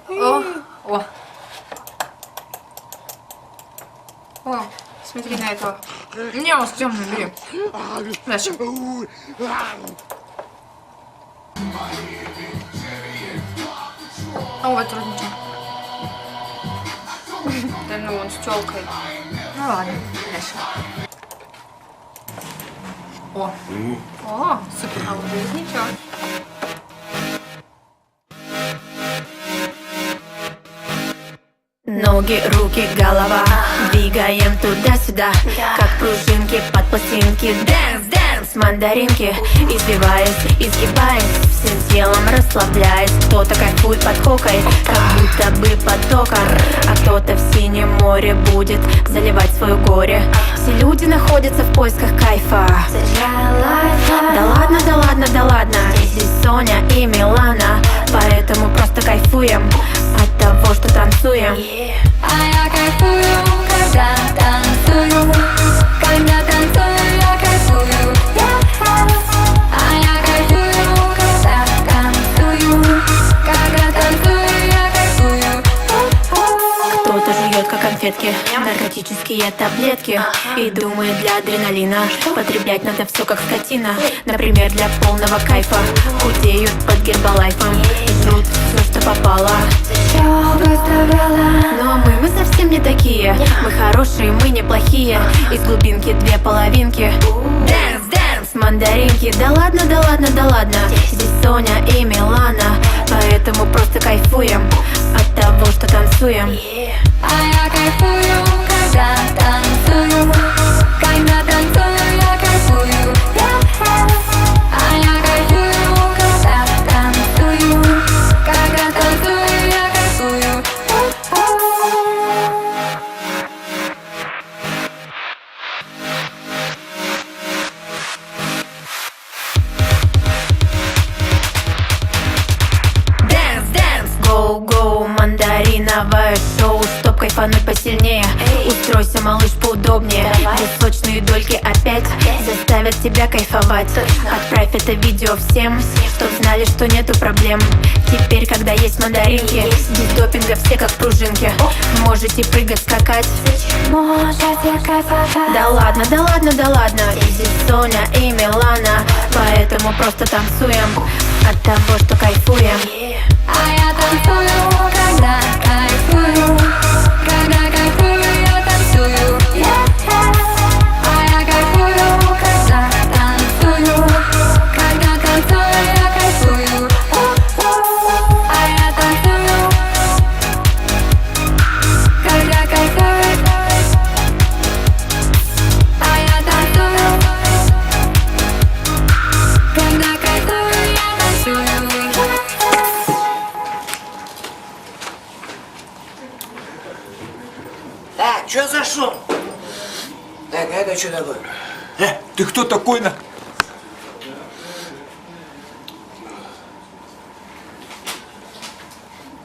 О. О, смотри на этого. Не, он с темным, бери. Дальше. О, вот трудничек. Да ну, он с тёлкой. Ну ладно, дальше. О, супер, а вот здесь ничего. Ноги, руки, голова, двигаем туда-сюда, как пружинки под пластинки. Дэнс, дэнс, мандаринки, извиваясь, изгибаясь, всем телом расслабляясь. Кто-то кайфует под хокой, как будто бы потоком, а кто-то в синем море будет заливать свое горе. Все люди находятся в поисках кайфа. Да ладно, да ладно, да ладно, здесь Соня и Милана, поэтому просто кайфуем от того, что танцуем. А я кайфую, когда танцую. Когда танцую, я кайфую. А я кайфую, когда танцую. Когда танцую, я кайфую. Кто-то жует как конфетки, наркотические таблетки, и думает, для адреналина потреблять надо все как скотина. Например, для полного кайфа худеют под гербалайфом, жрут все, что попало. Но мы совсем не такие. Мы хорошие, мы неплохие. Из глубинки две половинки. Дэнс, дэнс, мандаринки. Да ладно, да ладно, да ладно, здесь Соня и Милана, поэтому просто кайфуем от того, что танцуем. А я кайфую, когда танцую. Когда танцую, я кайфую. А я кайфую, когда танцую. Когда танцую, я кайфую. Дэнс, дэнс, гоу-гоу, мандариновое шоу, чтоб кайфануть посильнее. Устройся, малыш, поудобнее. Здесь сочные дольки опять заставят тебя кайфовать. Отправь это видео всем, чтоб знали, что нету проблем. Теперь, когда есть мандаринки, без допинга все как пружинки. Можете прыгать, скакать. Можете кайфовать. Да ладно, да ладно, да ладно, здесь Соня и Милана, поэтому просто танцуем от того, что кайфуем. А я танцую, когда кайфую. Когда кайфую, я танцую. А я кайфую, когда танцую. Когда танцую, я кайфую. А я танцую. Когда кайфую. А я танцую. Когда кайфую, я танцую. Чё за шум? Так, а это что такое? Ты кто такой?